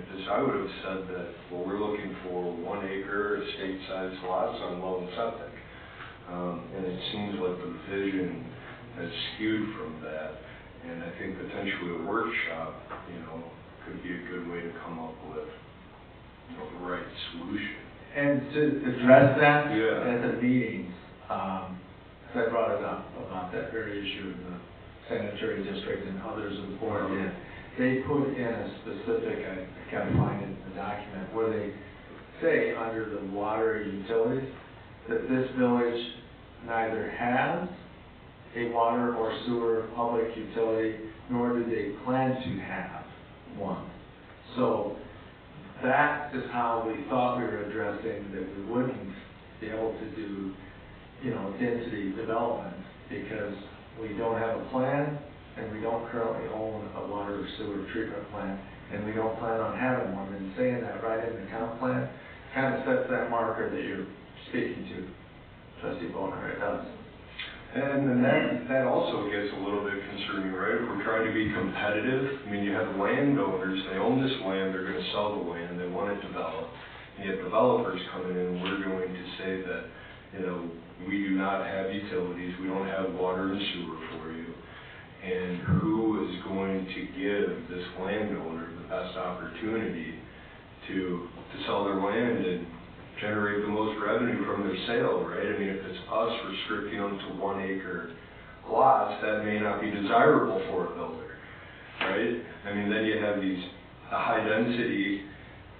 at this, I would have said that, well, we're looking for 1 acre estate-sized lots on well and septic. And it seems like the vision has skewed from that. And I think potentially a workshop, could be a good way to come up with, the right solution. And to address that Yeah. at the meetings, I brought it up about that very issue in the sanitary district and others of the board did. They put in a specific, I can't find it in the document, where they say under the water utilities that this village neither has a water or sewer public utility, nor do they plan to have one. So that is how we thought we were addressing that we wouldn't be able to do, density development, because we don't have a plan and we don't currently own a water or sewer treatment plant, and we don't plan on having one. And saying that right in the comp plan kind of sets that marker that you're speaking to, Trustee Boner. It does. And then that also gets a little bit concerning, right? If we're trying to be competitive, you have landowners, they own this land, they're going to sell the land, they want it developed. And you have developers coming in, and we're going to say that, we do not have utilities, we don't have water and sewer for you. And who is going to give this landowner the best opportunity to sell their land and generate the most revenue from their sale, right? If it's us restricting them to 1 acre lots, that may not be desirable for a builder, right? Then you have the high density,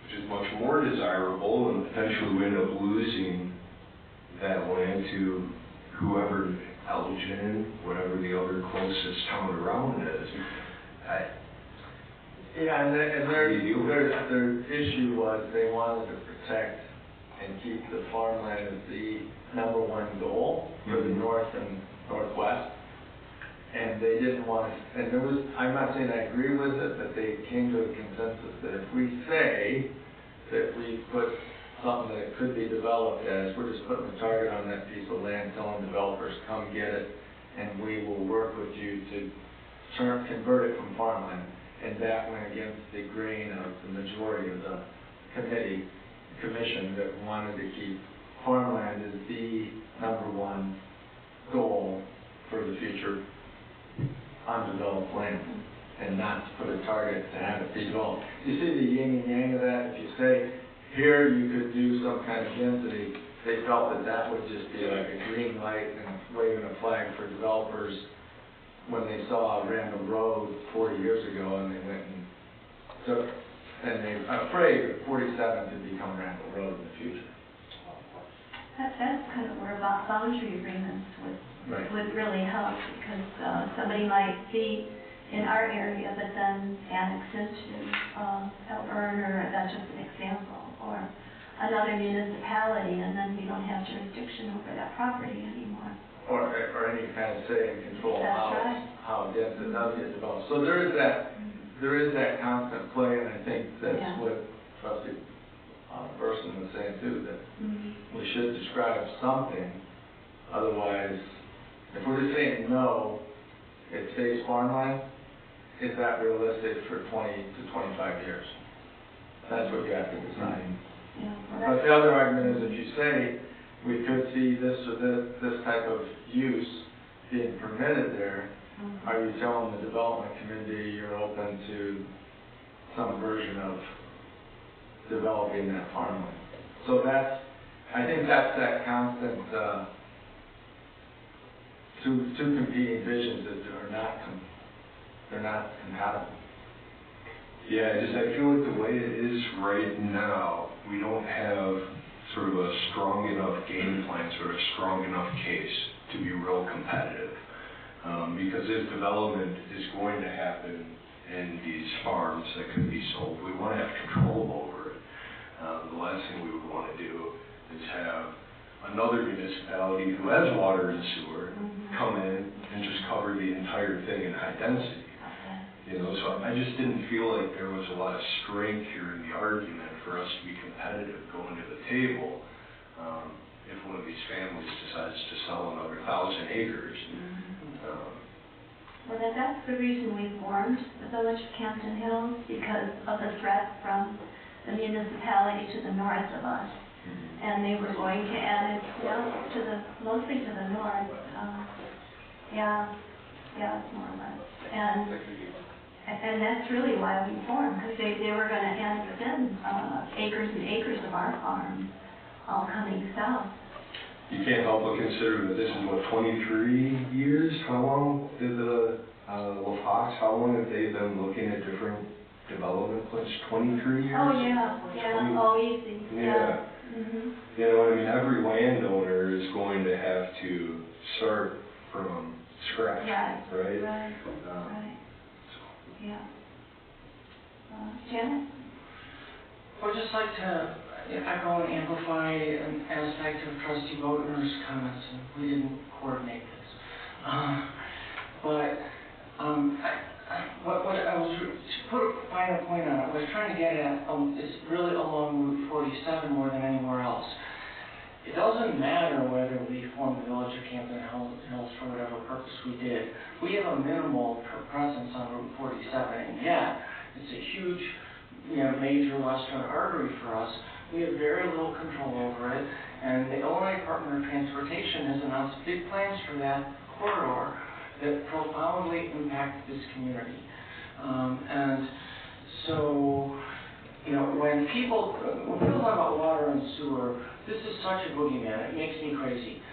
which is much more desirable, and potentially we end up losing that land to whoever, Elgin, whatever the other closest town around is. And their issue was they wanted to protect and keep the farmland as the #1 goal for the north and northwest. And they didn't want to, and there was, I'm not saying I agree with it, but they came to a consensus that if we say that we put something that could be developed as, we're just putting a target on that piece of land, telling developers, come get it, and we will work with you to convert it from farmland. And that went against the grain of the majority of the commission that wanted to keep farmland as the #1 goal for the future undeveloped land, and not to put a target to have it be developed. You see the yin and yang of that? If you say, here you could do some kind of density, they felt that that would just be like a green light and waving a flag for developers when they saw Randall Road 40 years ago, and they went and took, and they're afraid that 47 could become Randall Road in the future. That's kind of where boundary agreements would really help, because somebody might be in our area, but then annex into Elburn, or that's just an example, or another municipality, and then we don't have jurisdiction over that property anymore. Or any kind of say and control how dense it does get developed. So there is that constant play, and I think that's what Trustee Burson was saying too, that we should describe something. Otherwise, if we're just saying no, it stays farmland, is that realistic for 20 to 25 years? That's what you have to decide. But the other argument is if you say we could see this or this type of use being permitted there, are you telling the development committee you're open to some version of developing that farmland? So I think that's that constant two competing visions that they're not compatible. Yeah, I feel like the way it is right now, we don't have sort of a strong enough game plan, sort of strong enough case to be real competitive. Because if development is going to happen in these farms that could be sold, we want to have control over it. The last thing we would want to do is have another municipality who has water and sewer come in and just cover the entire thing in high density. So I just didn't feel like there was a lot of strength here in the argument for us to be competitive going to the table if one of these families decides to sell another 1,000 acres. Well, that's the reason we formed the Village of Campton Hills, because of the threat from the municipality to the north of us. And they were going to add it, mostly to the north. It's more or less. And that's really why we formed, because they were going to add within acres and acres of our farm, all coming south. You can't help but consider that this is, what, 23 years? How long did the LaFox, how long have they been looking at different development plans? 23 years? Oh, easy. Yeah. Mm-hmm. You know, I mean, every landowner is going to have to start from scratch, right? Right. Yeah. Janet? I would just like to echo and amplify an aspect of Trustee Bodner's comments, and we didn't coordinate this. What I was, to put a finer point on it, what I was trying to get at is really along Route 47 more than anywhere else. It doesn't matter whether we formed the Village of Campton Hills for whatever purpose we did. We have a minimal presence on Route 47, and yet it's a huge, major western artery for us. We have very little control over it, and the Illinois Department of Transportation has announced big plans for that corridor that profoundly impact this community. And so, when people talk about water and sewer, this is such a boogeyman. It makes me crazy.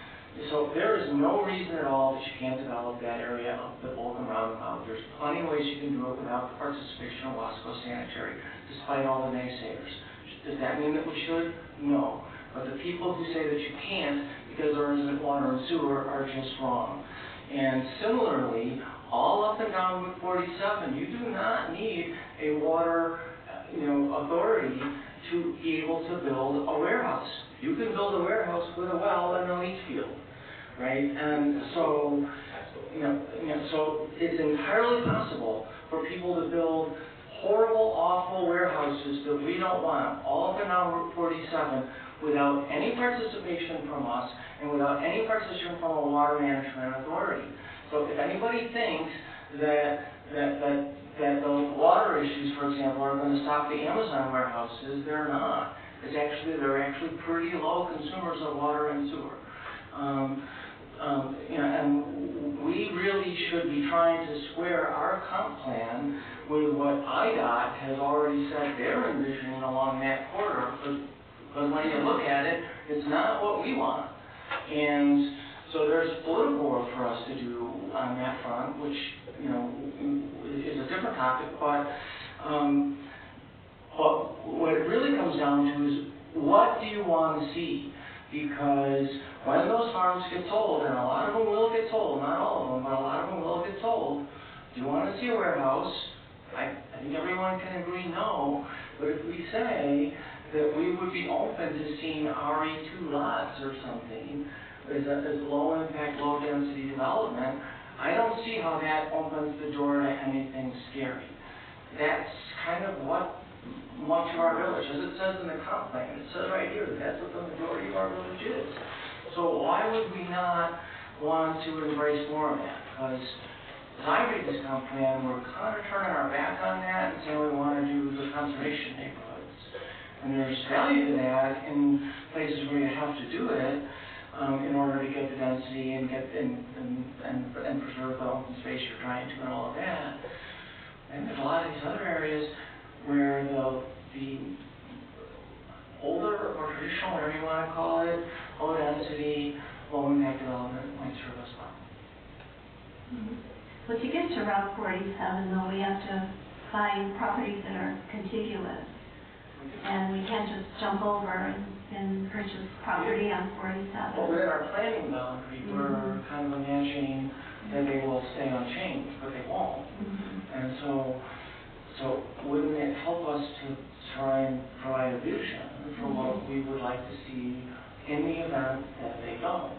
So there is no reason at all that you can't develop that area of the Bolton Roundabout. There's plenty of ways you can do it without the participation of Wasco Sanitary, despite all the naysayers. Does that mean that we should? No. But the people who say that you can't because there isn't water and sewer are just wrong. And similarly, all up and down Route 47, you do not need a water authority to be able to build a warehouse. You can build a warehouse with a well and a leach field, right? And so, so it's entirely possible for people to build horrible, awful warehouses that we don't want all up and down Route 47 without any participation from us and without any participation from a water management authority. So if anybody thinks that the water issues, for example, are going to stop the Amazon warehouses, they're not. They're actually pretty low consumers of water and sewer. And we really should be trying to square our comp plan with what IDOT has already said they're envisioning along that corridor, because when you look at it, it's not what we want. And so there's political work for us to do on that front, which is a different topic, but what it really comes down to is, what do you want to see? Because when those farms get sold, and a lot of them will get sold, not all of them, but a lot of them will get sold, do you want to see a warehouse? I think everyone can agree no, but if we say that we would be open to seeing RE2 lots or something as low impact, low density development, I don't see how that opens the door to anything scary. That's kind of what much of our village, as it says in the comp plan, it says right here that that's what the majority of our village is. So why would we not want to embrace more of that? Because as I read this comp plan, we're kind of turning our back on that and saying we want to do the conservation neighborhoods. And there's value to that in places where you have to do it in order to get the density and get and preserve the open space you're trying to and all of that. And there's a lot of these other areas where the older or traditional, whatever you want to call it, low density, low impact development might serve us well. Mm-hmm. Well, to get to Route 47, though, we have to find properties that are contiguous. And we can't just jump over and purchase property on 47. Well, within our planning boundary, we're kind of imagining that they will stay unchanged, but they won't. And so wouldn't it help us to try and provide a vision for what we would like to see in the event that they don't?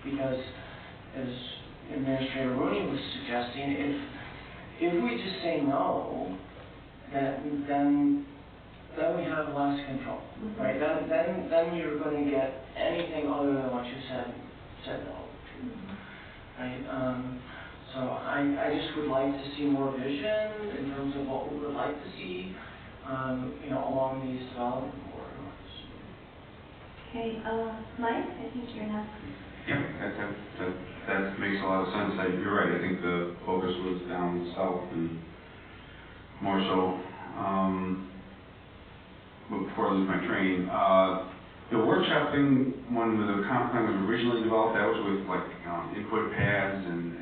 Because as Administrator Rooney was suggesting, if we just say no, then we have less control, right? Then you're going to get anything other than what you said no to, right? So I just would like to see more vision in terms of what we would like to see, along these development corridors. Okay, Mike, I think you're next. Yeah, that makes a lot of sense. You're right. I think the focus was down south and more so. Before I lose my train, the workshop thing, when the comp plan was originally developed, that was with like input pads and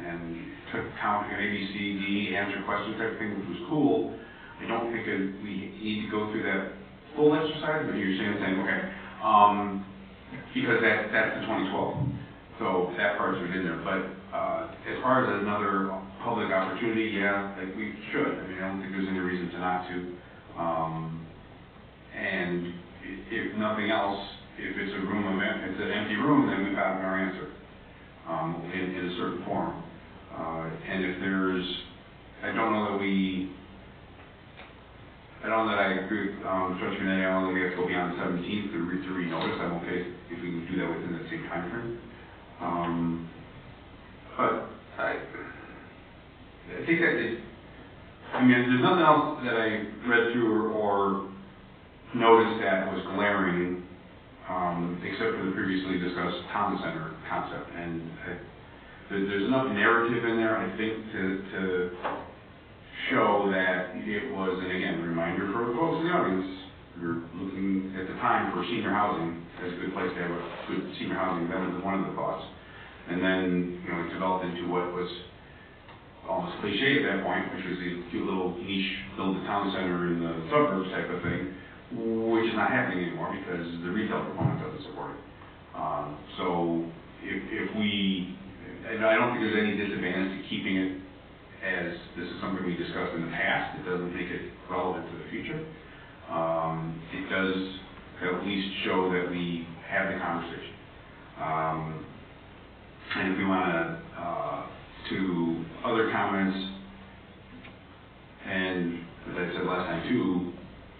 took count of A, B, C, D, answer questions type of thing, which was cool. I don't think we need to go through that full exercise, but you're saying, okay, because that's the 2012. So that part's in there. But as far as another public opportunity, yeah, like we should. I mean, I don't think there's any reason to not to. And if nothing else, if it's a room, it's an empty room, then we've gotten our answer in a certain form. And if there's, I don't know that I agree with Trustee Renee. I don't know that we have to go beyond the 17th to renotice. I'm okay if we can do that within the same time frame. But I think that there's nothing else that I read through or noticed that was glaring, except for the previously discussed town center concept. And there's enough narrative in there, I think, to show that it was, and again, a reminder for the folks in the audience, we're looking at the time for senior housing as a good place to have a good senior housing. That was one of the thoughts. And then, it developed into what was almost cliche at that point, which was the cute little niche, build the town center in the suburbs type of thing, which is not happening anymore because the retail component doesn't support it. So if we, and I don't think there's any disadvantage to keeping it as this is something we discussed in the past. It doesn't make it relevant to the future. It does at least show that we have the conversation. And if we want to other comments, and as I said last time too,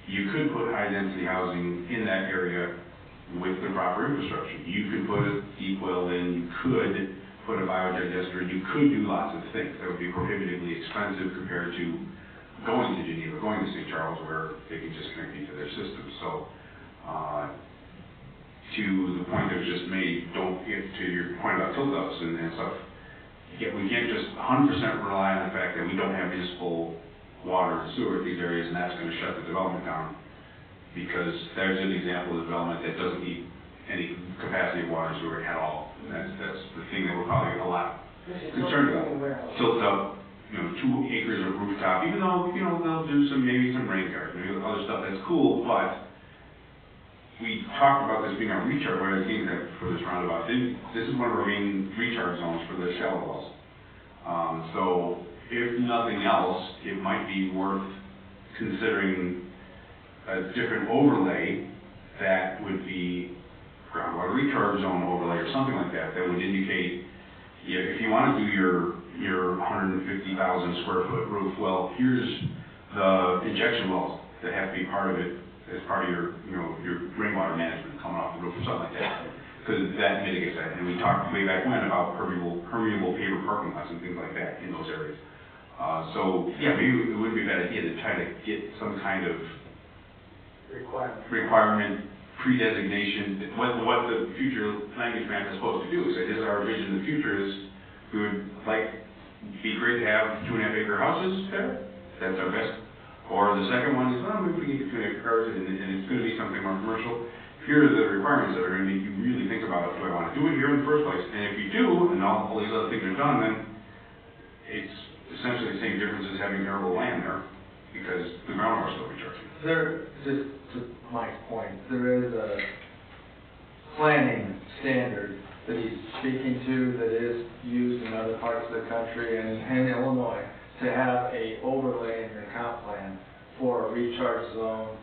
you could put high density housing in that area with the proper infrastructure. You could put a deep well in, you could put a biodigester, you could do lots of things. That would be prohibitively expensive compared to going to Geneva, going to St. Charles, where they can just connect into their system. So, to the point that was just made, don't get to your point about tilt-ups and stuff. Yeah, we can't just 100% rely on the fact that we don't have municipal water and sewer in these areas, and that's going to shut the development down, because there's an example of development that doesn't need any capacity of water and sewer at all. And that's the thing that we're probably a lot concerned about. Tilt up, 2 acres of rooftop, even though, they'll do maybe some rain gardens, maybe other stuff that's cool, but we talked about this being our recharge, where I think that for this roundabout thing, this is one of our main recharge zones for the shallow wells. So if nothing else, it might be worth considering a different overlay that would be groundwater recharge zone overlay or something like that, that would indicate, if you want to do your 150,000 square foot roof, well, here's the injection wells that have to be part of it as part of your rainwater management coming off the roof or something like that, because that mitigates that. And we talked way back when about permeable paver parking lots and things like that in those areas. So yeah, maybe it would be a bad idea to try to get some kind of requirement, pre-designation, what the future language map is supposed to do. So this is our vision in the future is we would be great to have 2.5 acre houses there. That's our best. Or the second one is, well, maybe we can get 2 acre cars and it's going to be something more commercial. Here are the requirements that are going to make you really think about, do I want to do it here in the first place? And if you do, and all these other things are done, then it's essentially the same difference as having arable land there, because the groundwater is still recharging. Just to Mike's point, there is a planning standard that he's speaking to that is used in other parts of the country and in Illinois to have a overlay in your comp plan for a recharge zone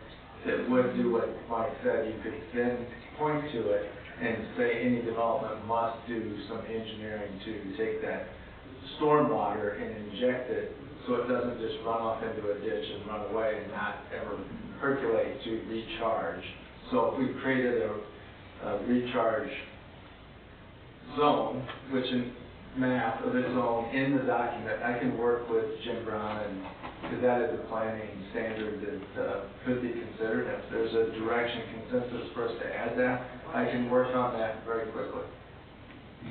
that would do what Mike said. You could then point to it and say any development must do some engineering to take that stormwater and inject it so it doesn't just run off into a ditch and run away and not ever percolate to recharge. So if we created a recharge zone, which map of its own in the document, I can work with Jim Brown, and, because that is a planning standard that could be considered. If there's a direction consensus for us to add that, I can work on that very quickly.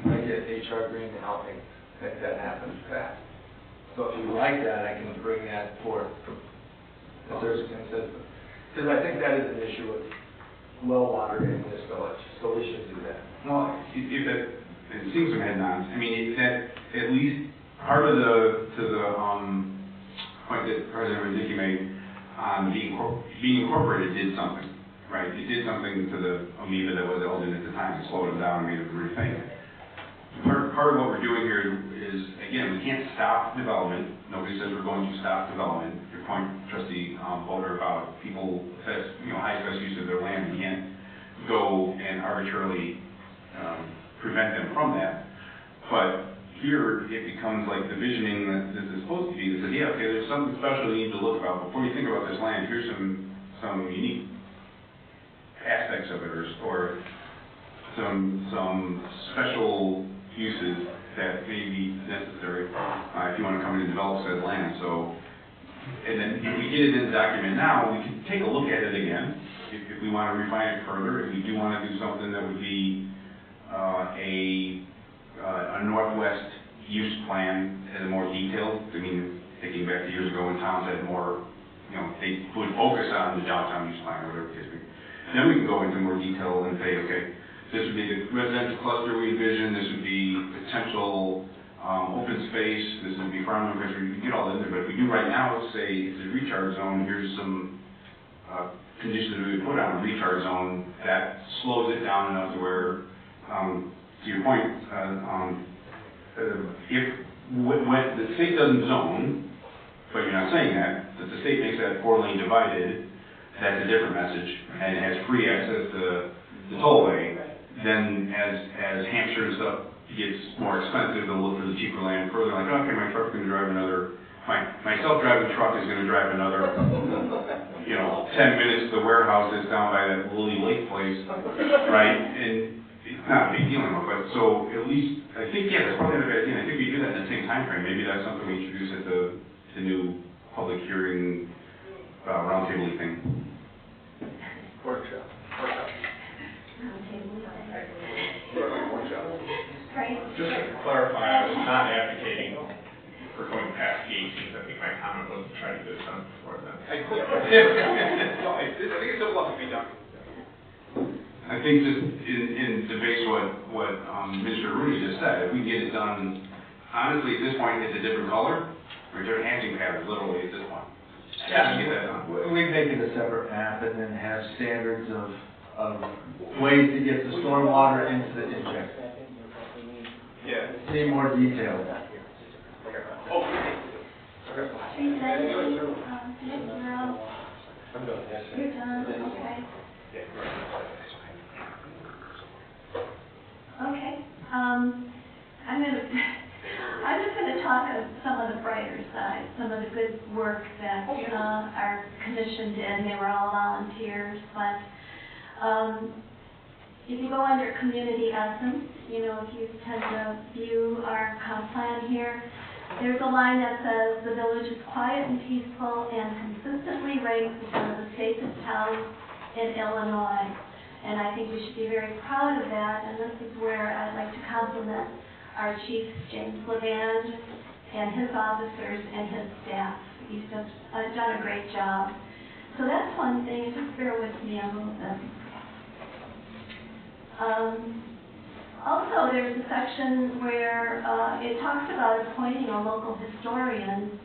I get HR Green to help me make that happen fast. So if you like that, I can bring that forth, if there's a consensus. Because I think that is an issue with well water in this village, so we should do that. Well, if that, it seems some head-nods. I mean, that at least part of the point that President Radicki made on being incorporated did something, right? It did something to the amoeba that was Eldon at the time. It slowed them down and made them rethink. Part of what we're doing here is, again, we can't stop development. Nobody says we're going to stop development. Your point, Trustee Boulder, about people, high best use of their land, we can't go and arbitrarily prevent them from that. But here, it becomes like the visioning that this is supposed to be. They said, yeah, okay, there's something special you need to look about. Before you think about this land, here's some unique aspects of it, or some special uses that may be necessary if you want to come in and develop said land. So, and then if we get it in the document now, we can take a look at it again if we want to refine it further. If we do want to do something that would be a northwest use plan as a more detailed. I mean, thinking back to years ago when towns had more, they would focus on the downtown use plan or whatever it is. Then we can go into more detail and say, okay, this would be the residential cluster we envision, this would be potential open space, this would be farmland, we can get all in there. But if we do right now, say it's a recharge zone, here's some conditions we would put on a recharge zone that slows it down enough to where, to your point, when the state doesn't zone, but you're not saying that the state makes that 4-lane divided, that's a different message, and it has free access to the tollway. Then as Hampshire and stuff gets more expensive, they'll look for the cheaper land further, like, okay, my truck's going to drive another, my self-driving truck is going to drive another, 10 minutes to the warehouse that's down by that Lily Lake place, right? And it's not a big deal anymore, but so at least, I think, yeah, that's probably a good idea. I think we do that in the same time frame. Maybe that's something we introduce at the new public hearing roundtable thing. Workshop. Right. Just to clarify, I was not advocating for going past the 18th. I think my comment was to try to get it done before then. No, I think it's still left to be done. I think just in the base what Mr. Rooney just said, if we get it done, honestly, at this point, it's a different color. We're doing hatching patterns, literally, at this point. Yeah, Get that done. we make it a separate map and then have standards of ways to get the stormwater into the inject. Yeah. Need more detail. Oh. Teresa, you're done, okay. Okay, I'm just gonna talk of some of the brighter side, some of the good work that our commission did. They were all volunteers, but if you go under community essence, if you tend to view our comp plan here, there's a line that says the village is quiet and peaceful and consistently ranked as one of the safest towns in Illinois. And I think we should be very proud of that, and this is where I'd like to compliment our chief, James Levand, and his officers and his staff. He's just done a great job. So that's one thing, just bear with me a little bit. Also, there's a section where it talks about appointing a local historian,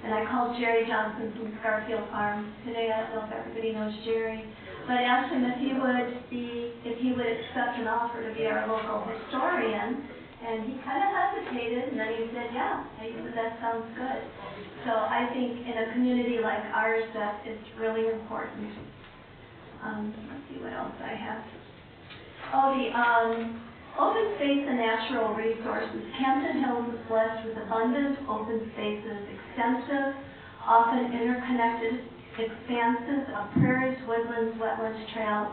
and I called Jerry Johnson from Garfield Farms today. I don't know if everybody knows Jerry, but I asked him if he would accept an offer to be our local historian, and he kind of hesitated, and then he said, yeah. He said, that sounds good. So I think in a community like ours, that is really important. Let's see what else I have. Oh, the open space and natural resources. Campton Hills is blessed with abundant open spaces, extensive, often interconnected expanses of prairies, woodlands, wetlands, trails,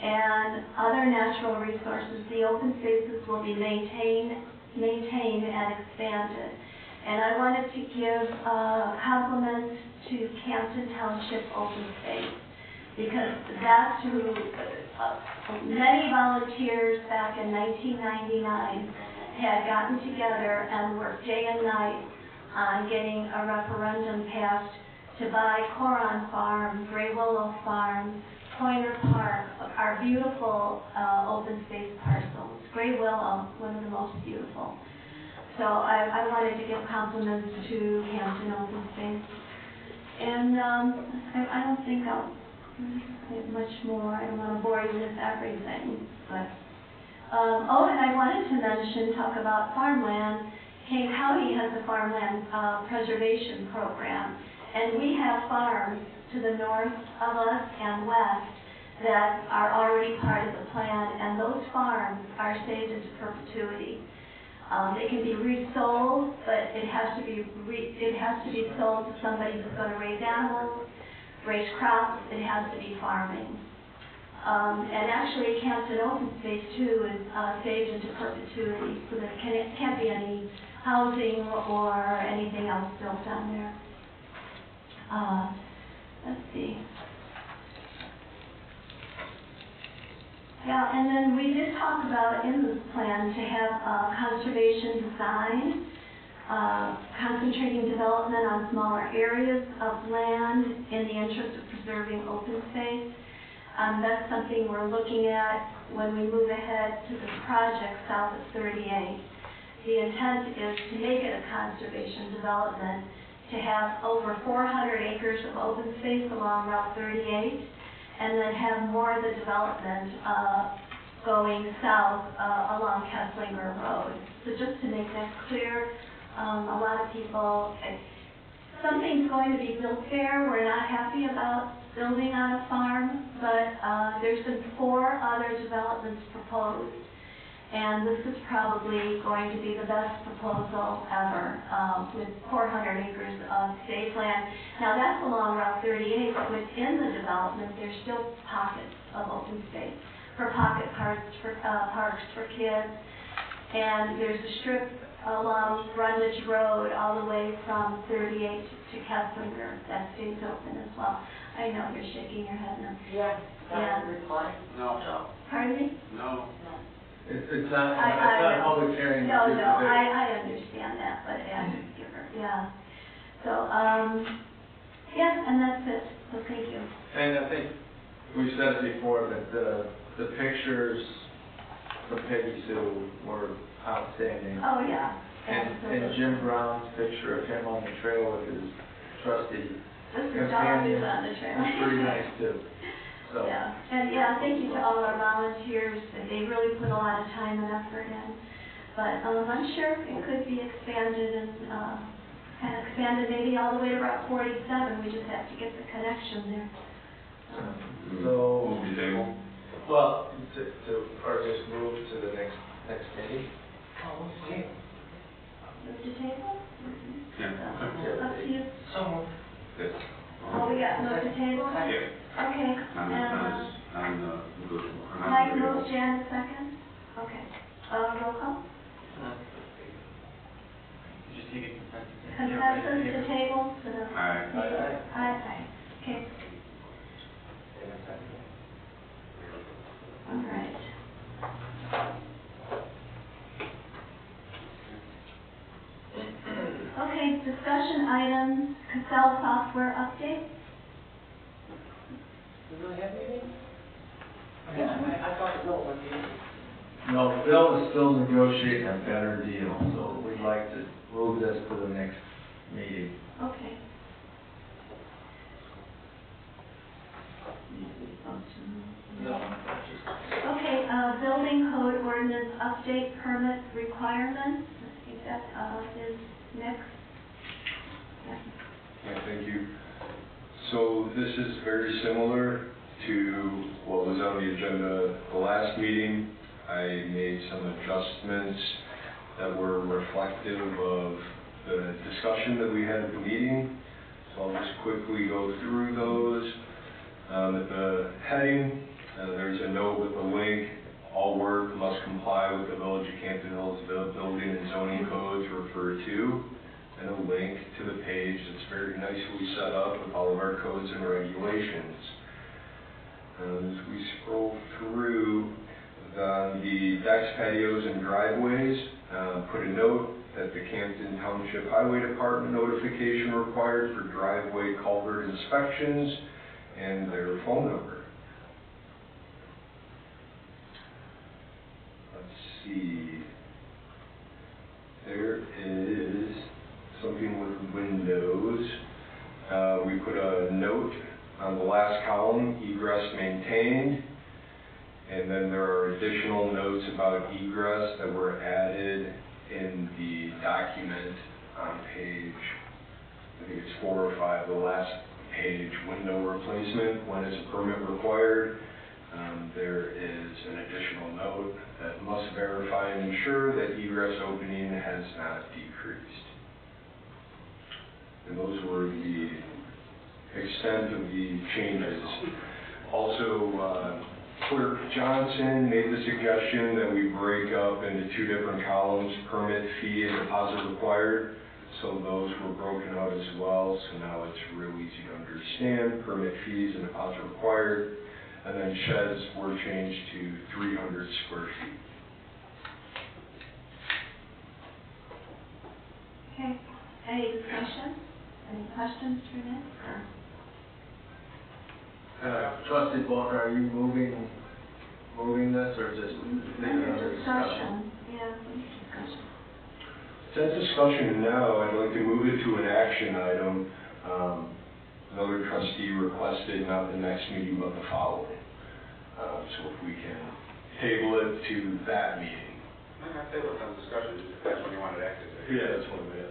and other natural resources. The open spaces will be maintained maintained and expanded. And I wanted to give compliments to Campton Township Open Space, because that's who, many volunteers back in 1999 had gotten together and worked day and night on getting a referendum passed to buy Coron Farm, Gray Willow Farm, Pointer Park, our beautiful open space parcels. Gray Willow, one of the most beautiful. So I wanted to give compliments to Campton Open Space. And I don't think I'll say much more. I don't want to bore you with everything. But oh, and I wanted to talk about farmland. Kane County has a farmland preservation program. And we have farms to the north of us and west that are already part of the plan. And those farms are saved into perpetuity. They can be resold, but it has to be sold to somebody who's going to raise animals, raise crops. It has to be farming. And actually, Campton Open Space too is saved into perpetuity, so there can't be any housing or anything else built down there. Let's see. Yeah, and then we did talk about in this plan to have conservation design, concentrating development on smaller areas of land in the interest of preserving open space. That's something we're looking at when we move ahead to the project south of 38. The intent is to make it a conservation development, to have over 400 acres of open space along Route 38, and then have more of the development going south along Kesslinger Road. So just to make that clear, a lot of people, something's going to be built there. We're not happy about building on a farm, but there's been 4 other developments proposed, and this is probably going to be the best proposal ever, with 400 acres of safe land. Now that's along Route 38, but within the development, there's still pockets of open space for pocket parks for kids. And there's a strip along Brundage Road all the way from 38 to Kesslinger that stays open as well. I know you're shaking your head no. Yeah. Yeah. No. Pardon me? No. It's not a public hearing. No, I understand that, but yeah. So, yeah, and that's it. So thank you. And I think we've said it before, but the pictures from Peggy Sue were outstanding. Oh, yeah. And Jim Brown's picture of him on the trail with his trusty This is dog who's on the trail. was pretty nice too. So. Yeah, and yeah, thank you to all our volunteers. They really put a lot of time and effort in. But I'm sure it could be expanded and kind of expanded maybe all the way to Route 47. We just have to get the connection there. So. Move the table. Well, or just move to the next meeting. Oh, okay. Move the table? Yeah. Up to you. So, Good. Oh, we got move the table? Yeah. Okay. Mike moves, Jan second? Okay. Roll call? Just take it Consensus to table to the. Aye. Aye. Okay. All right. Okay, discussion items, Casell software update. you really have anything? Yeah, I thought Bill would be. No, Bill is still negotiating a better deal, so we'd like to move this to the next meeting. Okay. Okay, building code ordinance update permit requirements. I think that is next. Yeah, thank you. So this is very similar to what was on the agenda the last meeting. I made some adjustments that were reflective of the discussion that we had at the meeting. So I'll just quickly go through those. At the heading, there's a note with a link. all work must comply with the Village of Campton Hills building and zoning codes referred to, and a link to the page that's very nicely set up with all of our codes and regulations. As we scroll through, the decks, patios, and driveways, put a note that the Campton Township Highway Department notification required for driveway culvert inspections and their phone number. Let's see. There is something with windows. We put a note on the last column, egress maintained. And then there are additional notes about egress that were added in the document on page, I think it's 4 or 5, the last page, window replacement, when is a permit required. There is an additional note that must verify and ensure that egress opening has not decreased. And those were the extent of the changes. Also, Clerk Johnson made the suggestion that we break up into 2 different columns, permit fee and deposit required. So those were broken out as well, so now it's real easy to understand, permit fees and deposit required. And then sheds were changed to 300 square feet. Okay, any discussion? Any questions for Nick? Trustee Bolton, are you moving this or just leaving it under discussion? Yeah, discussion. That discussion now, I'd like to move it to an action item. Another trustee requested not the next meeting, but the following. So if we can table it to that meeting. I'd say with some discussion, if that's when you wanted to act it. Yeah, that's one of it.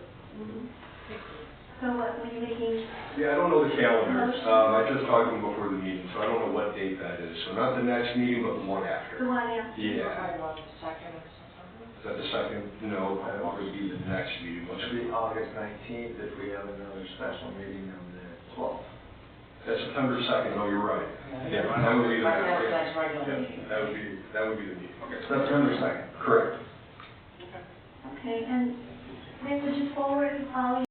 So what were you making? Yeah, I don't know the calendar. I just talked to him before the meeting, so I don't know what date that is. So not the next meeting, but the one The after. one after? Yeah. About the second of September? Is that the second? No, that would be the next meeting. It should be August 19th if we have another special meeting on the 12th. That's September 2nd. No, you're right. Yeah, that would be the Right, next. that's regular Yeah, meeting. that would be the meeting. Okay. September 2nd. Correct. Okay, and Nick, would you forward all